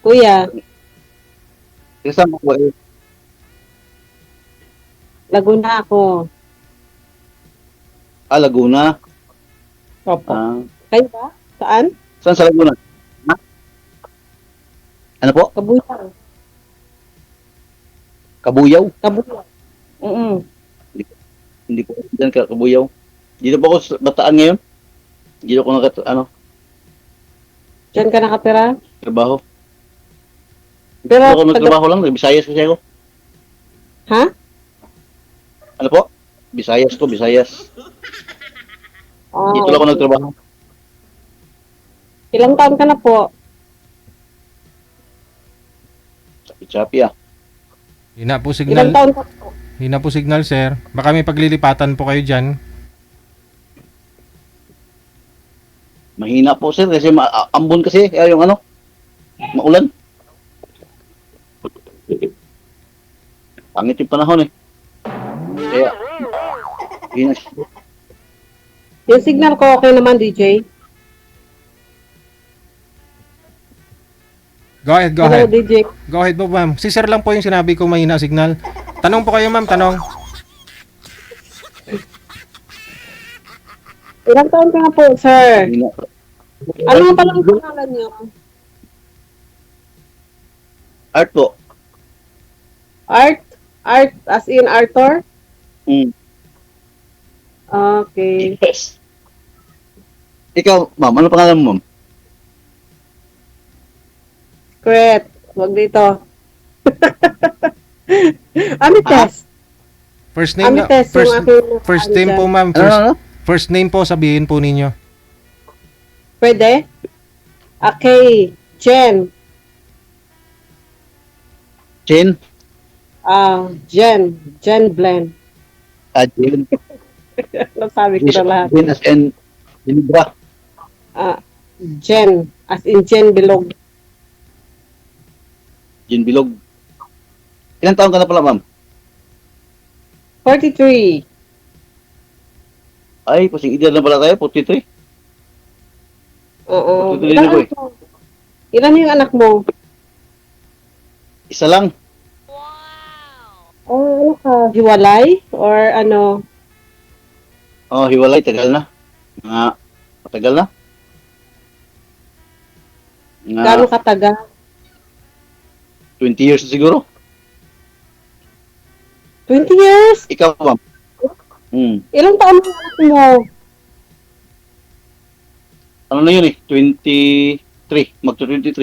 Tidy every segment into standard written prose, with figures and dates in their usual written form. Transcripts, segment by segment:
Kuya, Kasama ko eh. Laguna ako. Laguna. Opo. Ah, Kayo ba? Saan? saan sa Laguna? Ha? Ano po? Kabuyaw. Kabuyaw? Kabuyaw. Mm. Hindi ko dyan Kabuyaw. Dito po ako sa Bataan ngayon. Dito ko Diyan ka nakatira? trabaho. Dito Pero, ako nagtrabaho lang. Visayas kasi ako. ha? Ano po? Visayas ko, Visayas. Dito lang ako Okay. nagtrabaho. Ilang taon ka na po? Chapi ah. Hina po Ilang signal. taon ka po? Hina po signal, sir. Baka may paglilipatan po kayo dyan. Mahina po sir kasi ambon kasi. Kaya yung ano, maulan. Pangit yung panahon eh. Kaya, hina. Yung signal ko okay naman, DJ. Go ahead, go Hello, ahead. DJ. Go ahead po, ma'am. Si sir lang po yung sinabi ko mahina signal. Tanong po kayo, ma'am. Tanong. Ilang taon ka na po, sir? Hina. Ano nga palang pangalan niyo? Art po. Art? Art as in Arthur? Mm. Okay. Yes. Ikaw, ma'am, ano pangalan mo, ma'am? Great. Wag dito. Amites. First name na. Amites yung aking First name po, ma'am. Ano, ano? First name po sabihin po ninyo. Pwede? Okay. Jen. Chen? Jen. Jen Blen. Jen. Nasabi ko na lahat. Jen as in Ginebra. Jen. As in Jen Bilog. Jen Bilog. Ilang taon ka na pala, ma'am? 43. Ay, pasing edad na pala tayo, 43. Oo. 43 Ilan na ko anak mo? Ilan yung anak mo? Isa lang. Ano ka? Hiwalay? Or ano? Oh, hiwalay, tagal na. Matagal na. Gano'ng katagal? 20 years na siguro. 20 years? Ikaw, ma'am. Ilang taon yung anak mo? Ano na yun eh? 23. Magto-23.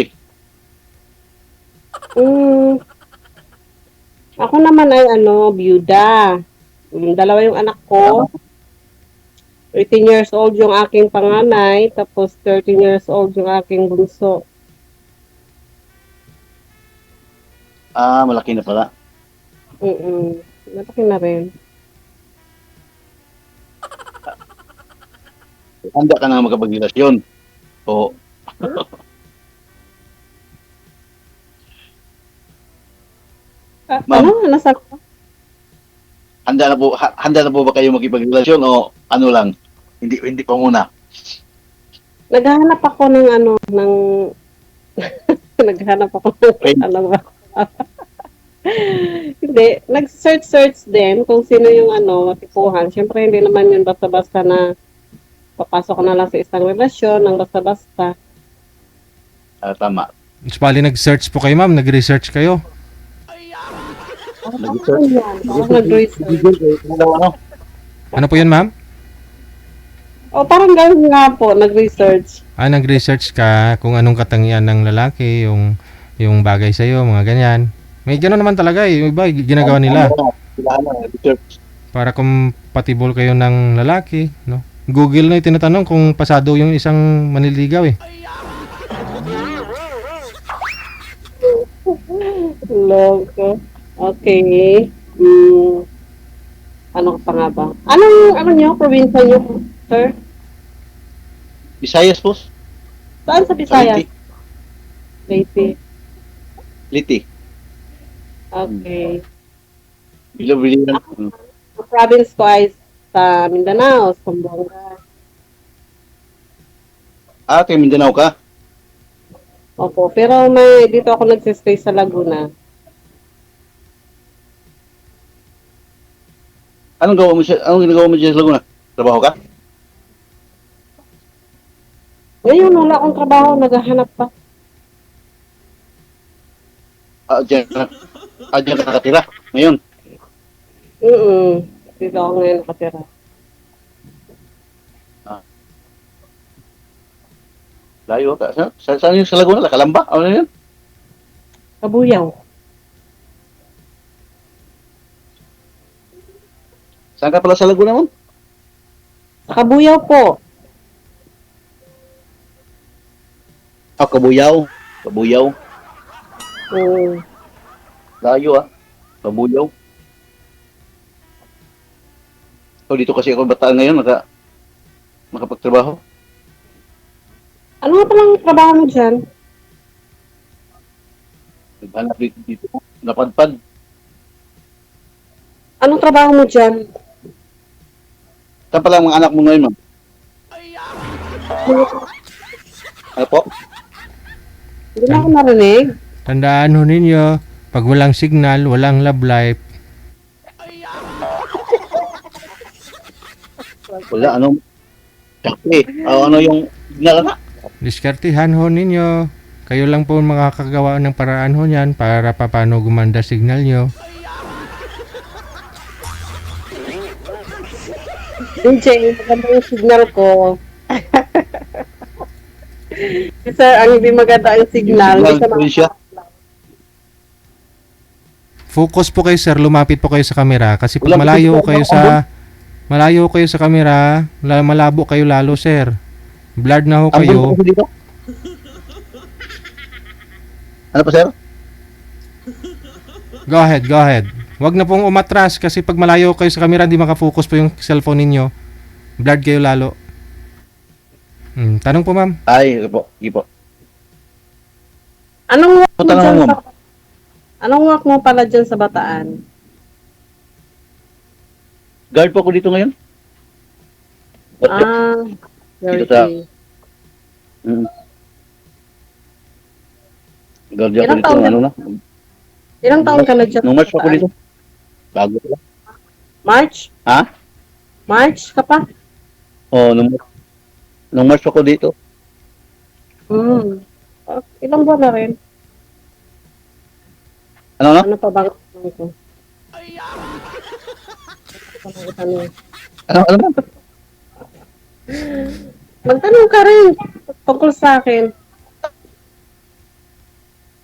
Ako naman ay byuda. Dalawa yung anak ko. 18 years old yung aking panganay, tapos 13 years old yung aking bunso. Malaki na pala. Malaki na rin. Handa ka na makapag-relasyon. Oo. Ma'am. Ano? Nasabi ko? Handa na po ba kayo makipag-relasyon o ano lang? Hindi pa muna. Naghahanap ako ng naghahanap ako ng Friend. ba? Hindi, nag-search din kung sino yung matipuhan. Siyempre, hindi naman yun basta-basta na papasok ka na lang sa isang relasyon ng basta-basta. Tama. Bali nag-search po kayo, ma'am. Nag-research kayo. Nag-search. Ako nag-research. Ano po yun, ma'am? O, parang gano'n nga po, nag-research. Nag-research ka kung anong katangian ng lalaki, yung bagay sa'yo, mga ganyan. May gano'n naman talaga eh. Yung iba, ginagawa nila. Research. Para compatible kayo ng lalaki, no? Google na tinatanong kung pasado yung isang manliligaw eh. Loko. Okay. Ano pa nga ba? Ano nyo? Probinsya nyo, sir? Visayas po. Saan sa Visayas? Leyte. Liti. Okay. Bilo-bilo. Ang province ko ay sa Mindanao, Zamboanga. Kay Mindanao ka? Opo, pero may dito ako nagsistay sa Laguna. Anong ginagawa mo dyan sa Laguna? Trabaho ka? Ngayon, wala akong trabaho, naghahanap pa. Dyan ka nakatira. Ngayon. Dito ako ngayon nakatira. Layo ka. Saan yung sa Laguna? Kalamba? Ano yun? Kabuyaw. Saan ka pala sa Laguna mo? Sa Kabuyaw po. Kabuyaw. Kabuyaw. Mm. Layo Kabuyaw. So dito kasi ako bataan ngayon, makapagtrabaho. Ano nga palang trabaho mo dyan? Naghanap dito. Napadpad. Anong trabaho mo dyan? Saan pala ang mga anak mo ngayon, ma'am? Ano po? Hindi na ako narinig. Tandaan ho ninyo, pag walang signal, walang love life. Wala, ano? Ano yung signal na? Diskartihan ho ninyo. Kayo lang po makakagawa ng paraan ho niyan para paano gumanda signal nyo. DJ, maganda yung signal ko. Sir, ang hindi maganda ang signal. Signal, Hindi sa mga- siya. Focus po kayo sir, lumapit po kayo sa camera kasi pag Wala po malayo signal, kayo sa camera, malabo kayo lalo sir. Blurred na ho Ang kayo. bulto ko dito? Ano pa, sir? Go ahead. Wag na pong umatras kasi pag malayo kayo sa camera, hindi makafocus po yung cellphone ninyo. Blurred kayo lalo. Tanong po ma'am. Ay, po. Sige po. Anong work mo Tanong dyan mo. Anong work mo pala dyan sa Bataan? Guard po ako dito ngayon. Very Dito sa- good. Mm. Guard ako Ilang dito, taon ka- ano na? Ilang taon ka na dyan Nung sa March pa ako Bataan? dito. Bago ko lang. March? Ha? March ka pa? Nung March pa ako dito. Ilang buwan na rin? Ano? Ano pa bang tanong ko? Tanong. Ano ba? Magtanong ka rin tungkol sa akin.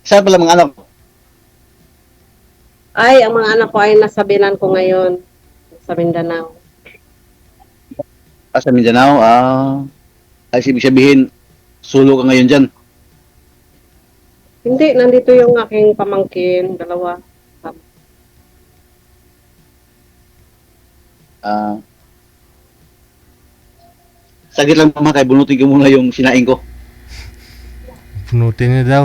Saan pala mga anak? Ay, ang mga anak ko ay nasa binan ko ngayon sa Mindanao. Sa Mindanao. Ay, ibig sabihin, solo ka ngayon dyan. Hindi, nandito yung aking pamangkin, dalawa. Saglit lang pa kay bunutin ko muna yung sinaing ko. Punutin niyo daw.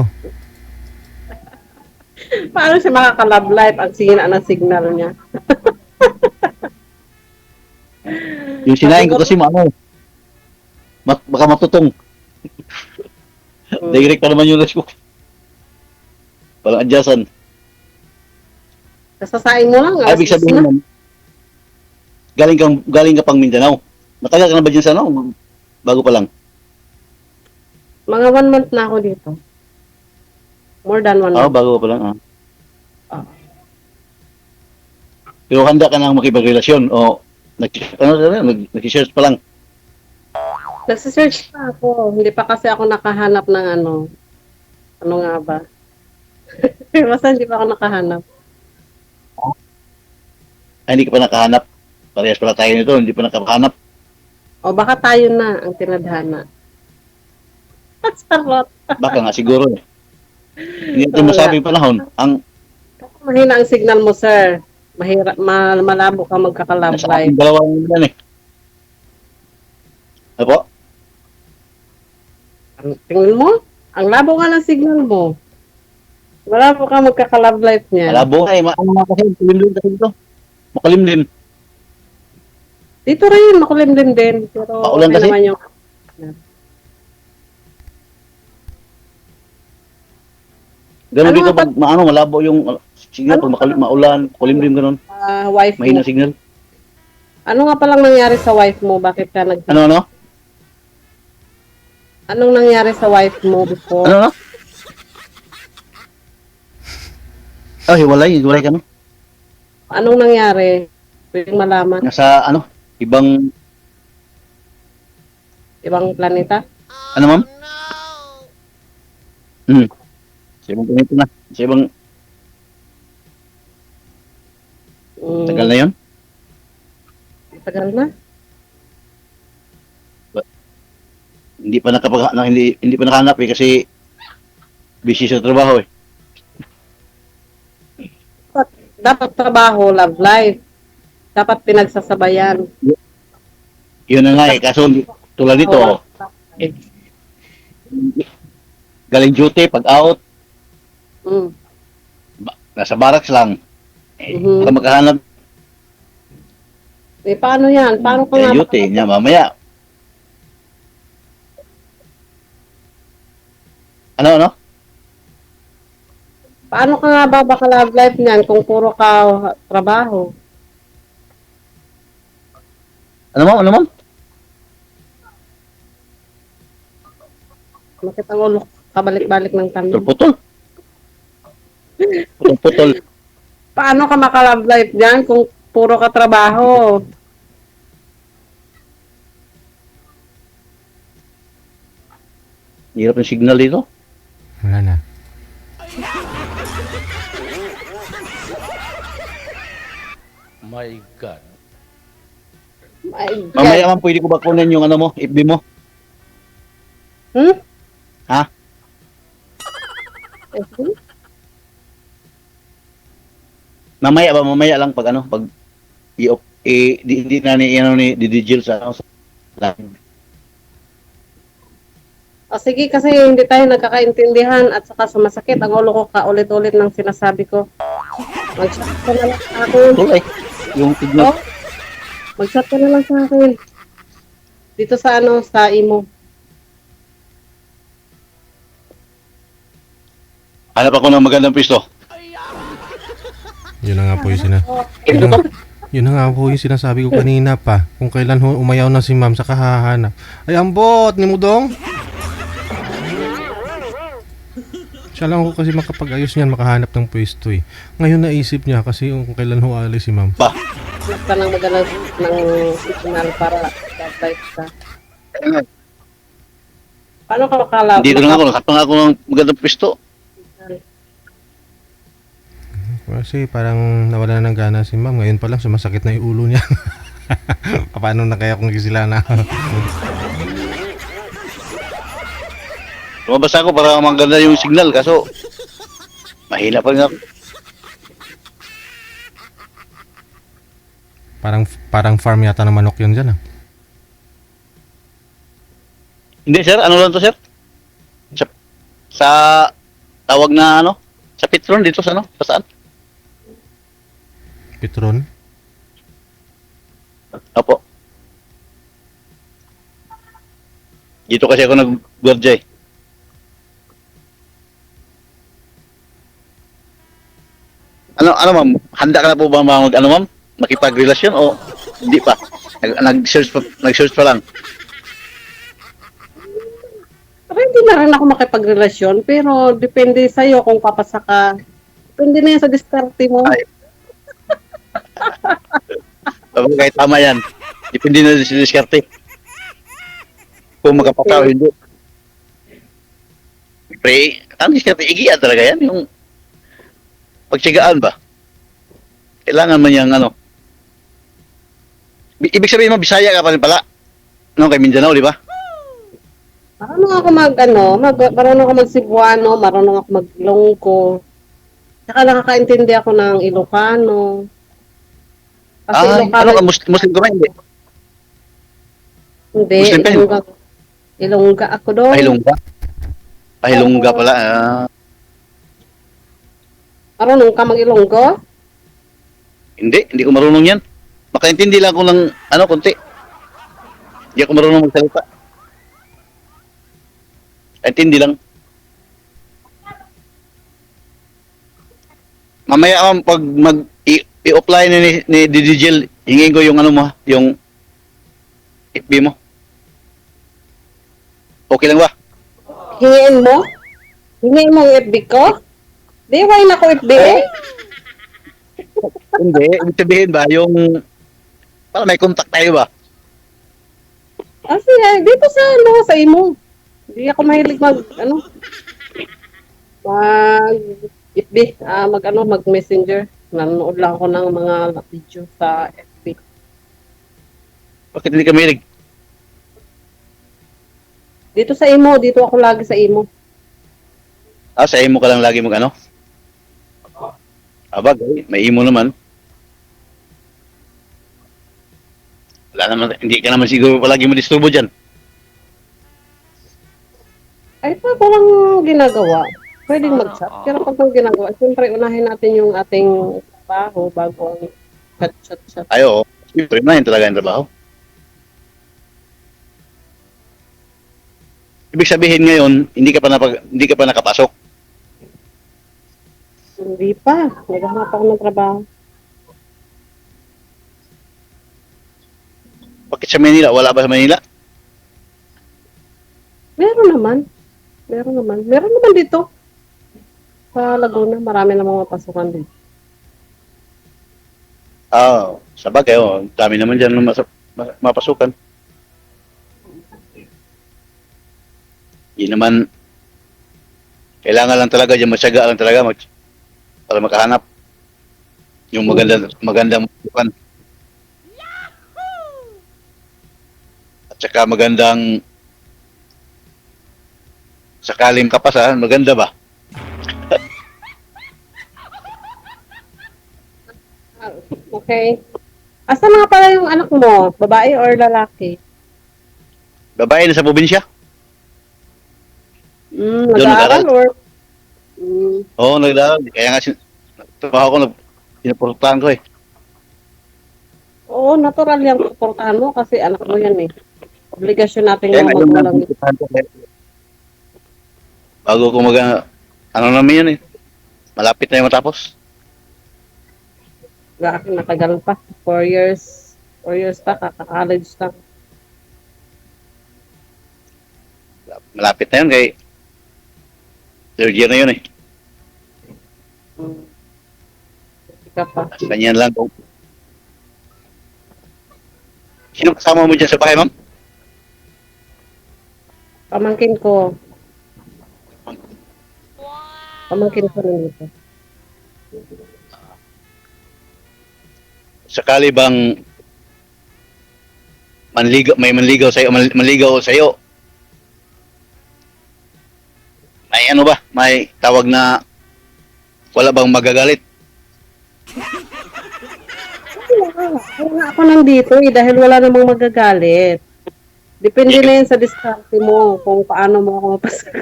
Paano siya makaka-love life? Ang sina ng signal niya. Yung sinaing ko kasi baka matutong. Direct pa naman yung rice ko. Walang adyasan. Kasasaing mo lang. Ay, ibig sabihin naman, galing ka pang Mindanao. Matagal ka na ba dyan sa bago pa lang? Mga 1 month na ako dito. More than 1 month. Bago pa lang. Ah. Pero handa ka nang makipagrelasyon o nag-search pa lang. Nagsisearch pa ako. Hindi pa kasi ako nakahanap ng ano. Ano nga ba? Basta hindi pa ako nakahanap. Ay, hindi ka pa nakahanap. Parehas pala tayo nito, hindi pa nakahanap. O baka tayo na ang tinadhana. Charot. Baka nga siguro. Hindi natin masabi yung panahon. Mahina ang signal mo, sir. Malabo ka magkaka-love Nasa life. ating dalawang yan eh. Ano po? Tingnan mo, ang labo nga ng signal mo. Malabo ka magkaka-love life niya. Malabo nga eh. Ano nga kasi, makulimlim kasi dito. Makulimlim. Dito rin, makulimlim din. Pero Paulan kasi? naman yung... Ganun Ano dito nga pag maano, malabo yung signal, Ano pag maulan, kulimlim ganun, wife mo? mahina signal. Ano nga palang nangyari sa wife mo? Bakit ka Ano, ano? Anong nangyari sa wife mo before? Ano, ano? Oh, hiwalay ka no? Anong nangyari? Pwedeng malaman. Nasa, ano, Ibang planeta? ano ma'am? Sa ibang ganito na. Sa ibang, tagal na yun. Tagal na? Hindi pa hindi pa nakahanap eh, kasi busy sa trabaho eh. Dapat trabaho, love life. Dapat pinagsasabayan. Yun na nga eh, kaso tulad nito, galing duty, pag out, Mm. nasa barracks lang. Mhm. Para makahanap Eh, paano yan? Paano ka nga duty niya mamaya. Ano? Paano ka nga ba baka love life niyan kung puro ka trabaho? Ano ma'am? Bakit ang ulo kabalik-balik ng tanong? Putol. Putol. Paano ka maka-love life niyan kung puro ka trabaho? Hirap yung signal dito. Wala na. My God. My God. Mamaya ma'am, pwede ko ba kunin yung ano mo, FB mo? Hmm? Ha? Okay. Mamaya lang pag ano, pag di na ni ano ni Digil sa ano, sa O sige, kasi hindi tayo nagkakaintindihan at saka sumasakit ang ulo ko kaulit-ulit ng sinasabi ko. Mag-chat ka na lang sa akin. tulay. Yung signal. Oh, mag-chat ka na lang sa akin. Dito sa ano, sa imo. Hanap ako ng magandang pisto. Yun na nga po yung yun na nga po yung sinasabi ko kanina pa. Kung kailan umayaw na si ma'am sa kahahanap. Ay, ambot ni Mudong. Siya lang ako kasi makapag-ayos niyan, makahanap ng pwesto eh. Ngayon naisip niya kasi kung kailan ho alis si ma'am. Hanap ka ng magalang ng signal para life ka. Paano ka makala? Dito lang ako, nakap nga ako ng magandang pisto. Kasi parang nawala na ng gana si ma'am. Ngayon pa lang sumasakit na yung ulo niya. Paano na kaya kung gisila na? Lumabas ako para maganda yung signal, kaso mahina pa rin ako. Parang farm yata ng manok yun dyan ah. Hindi sir, ano lang to sir? Sa tawag na ano? Sa Petron dito sa ano? Sa saan? Petron. Opo. Dito kasi ako nag-gwardiya eh. Ano ma'am? Handa ka na po ba ano ma'am? Makipagrelasyon o hindi pa? Nag-search pa lang. Pero hindi na rin ako makipagrelasyon, pero depende sa'yo kung papasa ka. Depende na yan sa diskarte mo. Ay. Kahit tama yan. Depende na sa diskarte. Kung magkapataw, hindi. Pre, ang diskarte, igian talaga yan. Yung pagsigaan ba? Kailangan man yung ano. Ibig sabihin mo, Bisaya ka pa rin pala. No, kay Mindanao, di ba? Marunong ako marunong ako mag-Cebuano, marunong ako mag-Ilonggo. Saka nakakaintindi ako ng Ilocano. Kasi Ano ka, Muslim ka ba? Hindi. Hindi, Muslim ka yun? Ilongga ako doon. Ilongga pala. Marunong ka mag-Ilonggo? Hindi ko marunong yan. Makaintindi lang ako ng ano, konti. Hindi ako marunong magsalita. Intindi lang. Mamaya ma'am, pag i-apply ni Digil, hingin ko yung ano mo, yung FB mo. Okay lang ba? Hingiin mo? Hingiin mo yung FB ko? Di, why na ko FB eh? Hindi, ibig sabihin ba, yung, para may contact tayo ba? Ah, sige, dito sa, ano, sa imo. Hindi ako mahilig mag FB, mag messenger. Nanonood lang ako ng mga video sa FB. Bakit hindi ka mahilig? Dito sa imo, dito ako lagi sa imo. Sa imo ka lang lagi mag ano? Bagay, may imo naman. Wala naman, hindi ka naman siguro palagi madisturbo dyan. Ay, pag walang ginagawa, pwedeng mag-chat. Pero pag walang ginagawa, siyempre unahin natin yung ating trabaho bago ang chat. Ayo, siyempre na yun talaga yung trabaho. Ibig sabihin ngayon, hindi ka pa nakapasok. Hindi pa. Naghahanap ako ng trabaho. Bakit sa Manila? Wala ba sa Manila? Meron naman dito. Sa Laguna, marami namang mapasukan din. Sa bagay, dami naman dyan mapasukan. Hindi naman, kailangan lang talaga dyan, masyaga lang talaga para makahanap yung magandang masukan. At saka magandang sakaling kapasahan, maganda ba? Okay. Asa nga pala yung anak mo? Babae or lalaki? Babae na sa probinsya? Nag-aaral or? Oo, nagdaaral. Kaya nga, trabaho ko, pinuportahan ko eh. Oo, natural yung suportahan mo kasi anak mo yan eh. Obligasyon natin Kaya yung nga, yung magulang. pinuportahan ko eh. Bago ko ano namin yun eh. Malapit na yung matapos. Akin natagal pa. 4 years. 4 years pa, kaka-college lang. Malapit na yun kay third year na yun eh. Hindi ka pa. Ganyan lang. Sino kasama mo dyan sa bahay, ma'am? Pamangkin ko nandito. Sakali bang may manligaw sa'yo, may ano ba? May tawag na wala bang magagalit? Kaya nga ako nandito dahil wala namang magagalit. Depende na yun sa diskarte mo kung paano mo ako mapasok.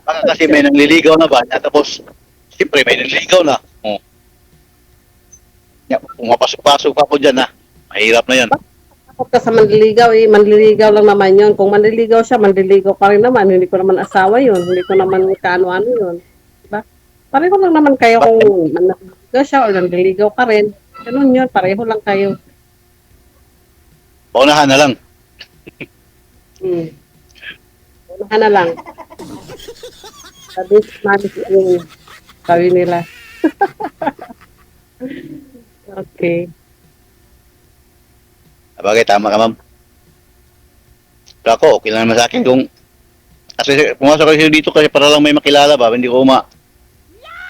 Baka kasi may nangliligaw na ba? Tapos, siyempre may nangliligaw na. Kung mapasok-pasok pa po dyan na, mahirap na yan. Takot ka sa manliligaw manliligaw lang naman yun. Kung manliligaw siya, manliligaw pa rin naman. Hindi ko naman asawa yun. Hindi ko naman kaano-ano yun. Diba? Pareho lang naman kayo kung manliligaw siya o nanliligaw ka rin. Ganun yun, pareho lang kayo. Paunahan na lang. Unahan na lang. Sabi nila. Okay. Bagay, tama ka, ma'am. Pero ako, okay lang naman sa akin kung kasi pumasok kasi dito kasi para lang may makilala ba, hindi ko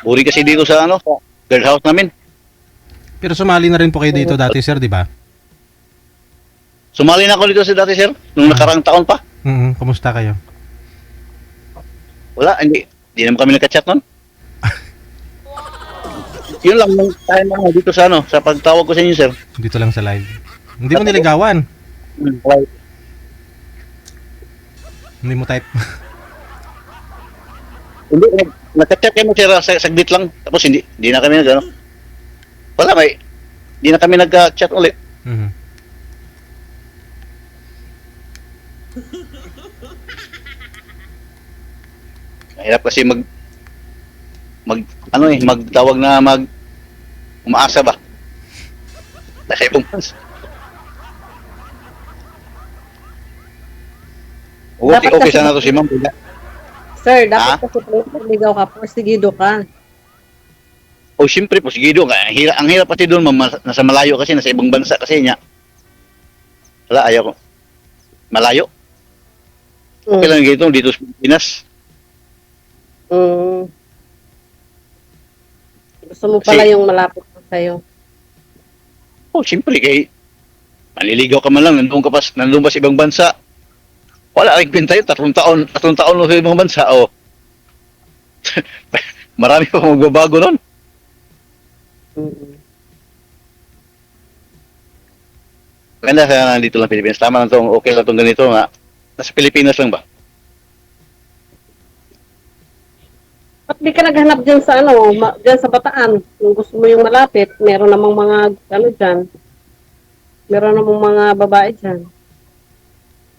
buri kasi dito sa sa girl house namin. Pero sumali na rin po kayo dito dati, sir, di ba? Sumali na ako dito sa dati, sir, nung nakarang taon pa. Kumusta kayo? Wala, hindi naman kami nagka-chat nun. Yun lang nung tayo na dito sa sa pagtawag ko sa inyo, sir. Dito lang sa live. Hindi mo niligawan. Hindi mo type. Hindi, nagka-chat kami, sir, saglit lang. Tapos hindi na kami wala, hindi na kami nagka-chat ulit. Mahirap kasi magtawag na umaasa ba? Nasa ibang bansa. Dapat Okay kasi- sana to si ma'am. Sir, dapat kasi ligaw ka, porsigido ka. O siyempre, posigido nga. Ang hirap pati doon, ma'am, nasa malayo kasi, nasa ibang bansa kasi niya. Wala, ayaw ko. Malayo? Okay lang dito sa Pilipinas. Mm. Gusto mo pala yung malapit pa sa'yo. Oh, siyempre, kay manliligaw ka man lang, nandun ba sa ibang bansa. Wala rin kwenta yun, 3 taon lang sa ibang bansa, oh. Marami pa magbabago nun. Mm. Maganda sana nandito lang Pilipinas. Tama lang itong, okay lang itong ganito nga. Nasa Pilipinas lang ba? Ba't di ka naghanap dyan sa dyan sa Bataan? Kung gusto mo yung malapit, meron namang mga, dyan. Meron namang mga babae dyan.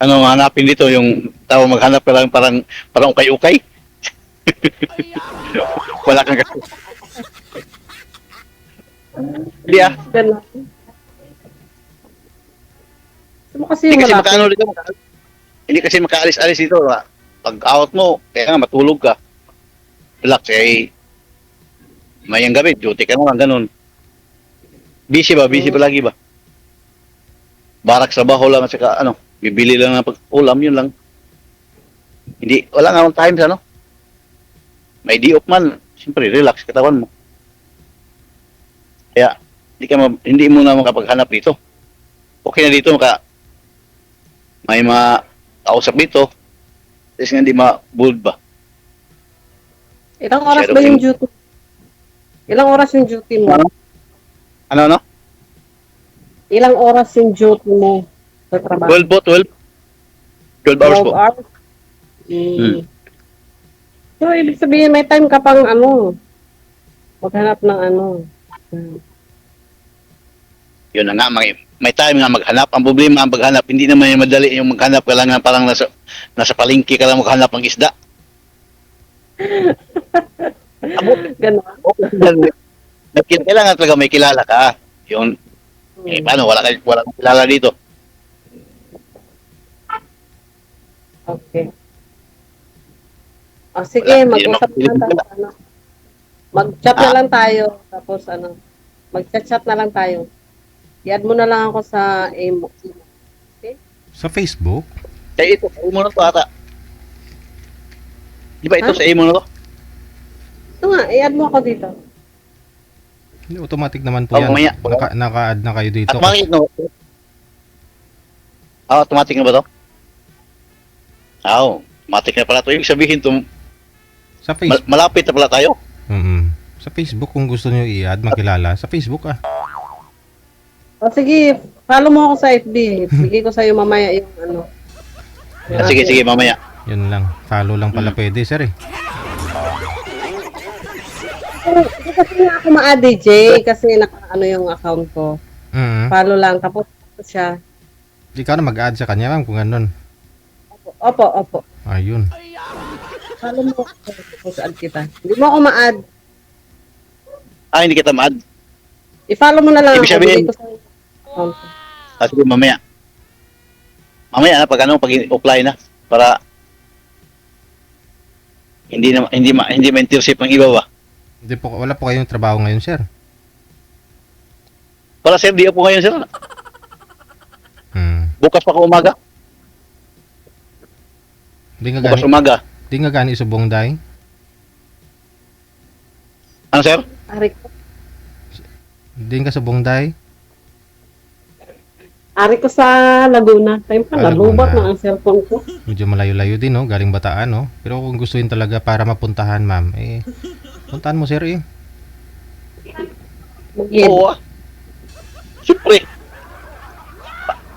Ano hanapin dito, yung tao maghanap ka lang parang ukay-ukay? Wala kang kasi. Hindi ah. Ganun. Gusto mo kasi Hindi yung kasi malapit. makaano dito. Hindi kasi makaalis-alis dito. Pag out mo, kaya nga matulog ka. Relax eh. Mayang gabi, duty ka naman, ganun. Busy ba? Busy ba lagi ba? Barak sa baho lang at saka bibili lang ng pag-ulam, yun lang. Hindi, wala nga akong time sa may di off man, siyempre relax katawan mo. Kaya hindi mo na makapaghanap dito. Okay na dito may kausap dito. Kasi nga hindi ma-bold ba. Ilang oras Shadow ba yung king. duty? Ilang oras yung duty mo? Ano? Ilang oras yung duty mo sa trabaho? 12 po, 12. 12 hours 12 po. hours? Mm. So, ibig sabihin, may time ka pang maghanap ng Yun na nga, may time nga maghanap. Ang problema ang paghanap, hindi naman yung madali yung maghanap ka lang nga parang nasa palengke ka lang maghanap ng isda. Gano'n. Kailangan talaga may kilala ka. Yun, paano? Wala kang kilala dito. Okay. Sige, Wala, hindi mag-usap naman na tayo. Mag-chat na lang tayo. Tapos mag-chat na lang tayo. I-add mo na lang ako sa emo. Sa Facebook? Kaya ito, sa imo na to ata. Di ba ito Ha? sa imo na to? Ito nga, i-add mo ako dito. Hindi, automatic naman po Oh, yan. mamaya. Naka-add na kayo dito. At bakit no? Automatic na ba to? Automatic na pala to. Ibig sabihin to, Sa Facebook. malapit na pala tayo. Sa Facebook, kung gusto nyo i-add, makilala, sa Facebook Sige, follow mo ako sa FB. Bigay ko sa'yo mamaya yung Sige, mamaya. Yun lang. Follow lang pala pwede, sir eh. Hindi kasi nga ako ma-add DJ kasi yung account ko. Follow lang, tapos siya. Ikaw na mag-add sa kanya, ma'am, kung ganun. Opo. Ayun. Follow mo ako, tapos add kita. Hindi mo ako ma-add. Hindi kita ma-add. I-follow mo na lang Ibig ako. sabihin- Bigay ko sa'yo yung account ko. Sige, mamaya. Mamaya na, pag apply na. Para hindi ma-intercept ng iba ba? Wala po kayong trabaho ngayon, sir. Para sir, di ako ngayon sir. Bukas pa ko umaga. Di nga Bukas gani, umaga. di nga gani isubong day. Ano sir? Ari ko. Di nga subong day. Ari ko sa Laguna. Time pa, Laguna. nalubat na ang cellphone ko. Medyo malayo-layo din, no? Galing Bataan, no? Pero kung gustuin talaga para mapuntahan, ma'am, puntahan mo, sir, Mag-in. Oo Siyempre.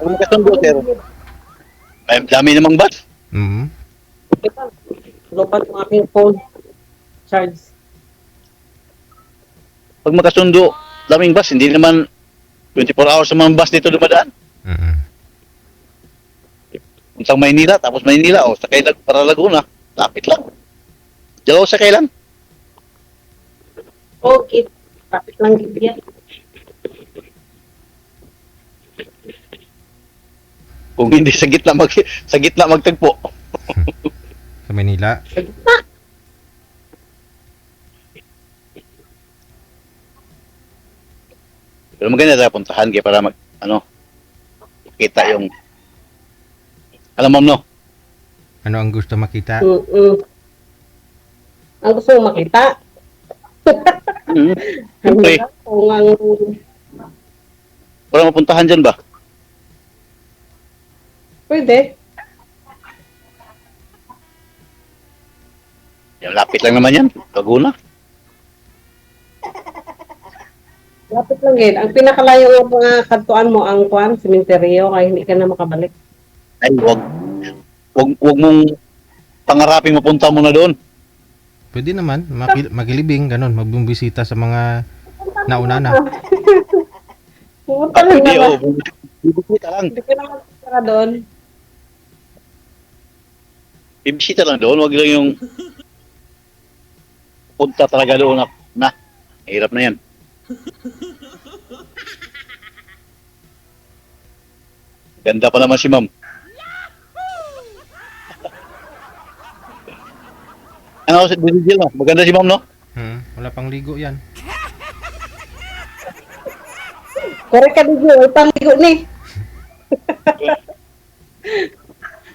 Kung kasundo sir, may dami namang bus. Lupat ng aking phone. Charge. Pag makasundo, daming bus. Hindi naman 24 hours sa mga bus dito dumadaan. Puntang Maynila, tapos Maynila, sakay para Laguna. Lapit lang. Dalawa sakay lang. Okay. Kapit lang gid yan. Kung hindi sa gitna magtagpo. Sa Manila. Sa gitna. Pero maganda tayo puntahan kaya para makita yung alam mo no. Ano ang gusto makita? Mm-mm. Ang gusto mong makita. Siyempre, Kung ang para mapuntahan dyan ba? pwede. Yan, lapit lang naman yan. Laguna. Lapit lang gid. Ang pinakalayo nga mga kantuan mo ang kuan, sementeryo, kaya hindi ka na makabalik. Ay, wag mong pangarapin mapunta mo na doon. Pwede naman, magilibing, ganun, magbumbisita sa mga nauna na. Pumunta lang Hindi, naman. bibisita lang. Hindi ka naman para doon. Bibisita lang doon. Wag lang yung punta talaga doon na. Hirap na yan. Ganda pa naman si ma'am. Ano si Digil no? Maganda si ma'am no? Wala pang ligo yan. Korek ka dito, ay paligo ni.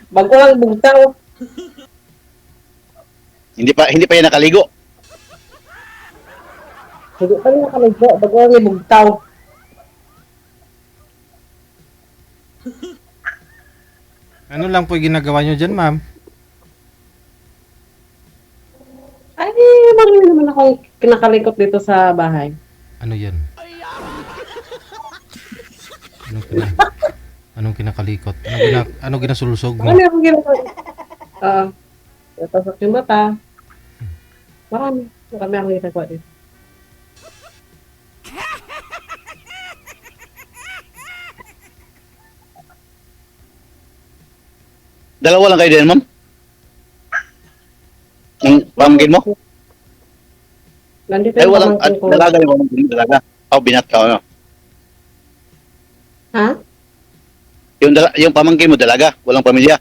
Bago lang bugtaw. Hindi pa yan nakaligo. Hindi pa rin nakaligo, bago lang bugtaw. Ano lang po yung ginagawa nyo dyan, ma'am? Ay, marami naman akong kinakalikot dito sa bahay. Ano yan? Anong kinakalikot? Ano ginasulsog mo? Marami akong ginagawa. Tatasok yung mata. Marami akong ginagawa dito. Dalawa lang kayo din ma'am? Ang pamangkin mo? Nandito Ay yung walang pamangkin ko. dalaga yung pamangkin mo, dalaga. Binat ka ano? Ha? Yung pamangkin mo dalaga, walang pamilya.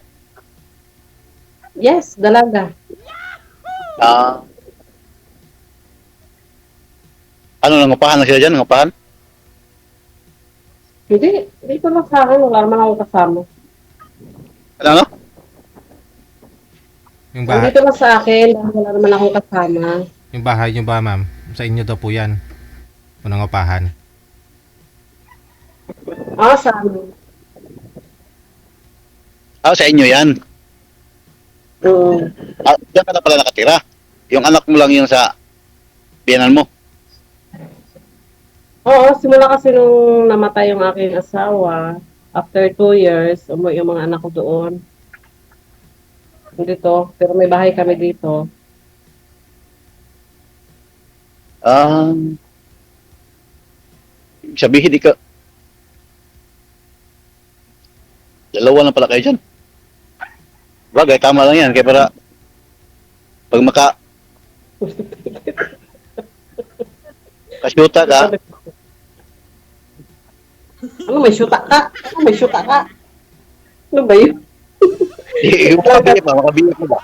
Yes, dalaga. Ano nangupahan na sila dyan? Nangupahan? Hindi ko lang sa akin, wala naman akong kasama. Ano? Yung bahay, Nandito lang sa akin, dahil wala naman akong kasama. yung bahay nyo ba, ma'am? Sa inyo daw po yan. Unang upahan. Sa amin. Sa inyo yan. Diyan ka na pala nakatira. Yung anak mo lang yung sa biyanan mo. Oo, simula kasi nung namatay yung aking asawa, after 2 years, umuwi yung mga anak ko doon. Dito, pero may bahay kami dito. Sabihin di ka. Dalawa lang pala kayo dyan. Bagay, tama lang yan. Kaya para pag kasyuta ka, Ano, may syuta ka? Ano, may syuta ka? Ano ba yun? yung makabiyip mo ba?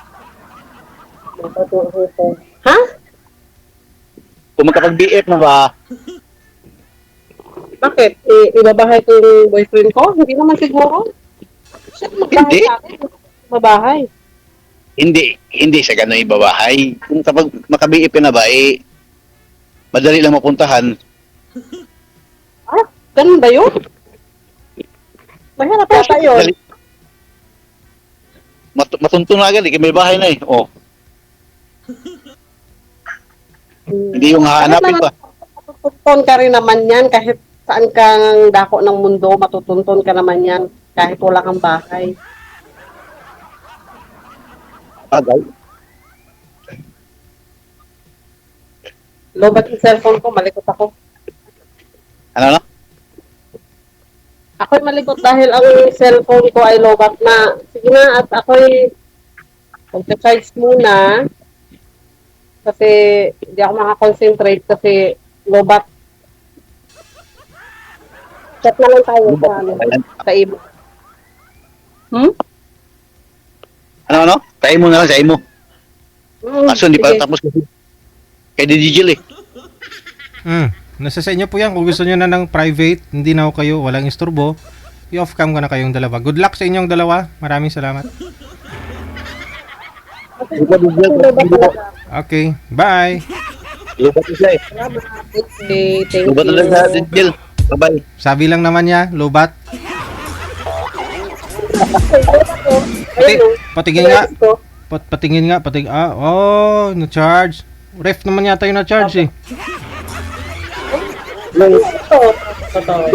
Ha? Kung magkapag-BF na ba, Bakit? Ibabahay ko yung boyfriend ko? Hindi naman siguro. Siya magbahay Hindi. sa akin. Mabahay. hindi sa gano'y babahay. Kung kapag makabiip ka na ba, madali lang mapuntahan. Ganun ba yun? Mahirap yata yun. Matuntun na agad, may bahay na eh. Oh, hindi yung hahanapin pa. Matutunton ka rin naman yan kahit saan kang dako ng mundo, matutunton ka naman yan kahit wala kang bahay. Agad. Lobat yung cellphone ko, malikot ako. Ano na? Ako'y malikot dahil ang cellphone ko ay lobat na. Sige na, at ako'y magsa-charge muna. Kasi hindi ako makakonsentrate kasi lobat. Chat na lang tayo sa, sa imo. Ano? Tayo mo na lang, tayo mo. Kaso hindi pa Sige. tapos kasi. Kay Digil eh. Nasa sa inyo po yan. Kung gusto nyo na ng private, hindi na ako kayo, walang istorbo, i-off cam ko na kayong dalawa. Good luck sa inyong dalawa. Maraming salamat. Lobat talaga. Okay, bye. Lubat na siya eh. Salamat. Okay, thank Lubat na lang sa you. Digil. Bye-bye. Sabi lang naman niya, lobat. Ayun, oh. Patingin nga. Ayun, oh. Patingin nga, na-charge. Ref naman yata yung na-charge eh. Ito.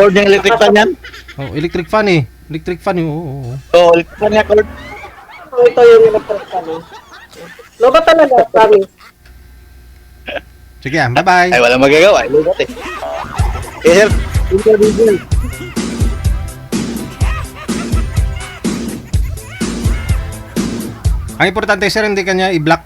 Lord yung electric fan yan? Oh, electric fan eh. Electric fan eh, oo. Oo, electric fan niya, Lord. Ito yung electric fan. Lobat talaga, promise. Sige, bye-bye. Ay, walang magagawa. Lubat eh. Eh, sir. Ito, Digil. Ang importante sir, hindi kanya i-block.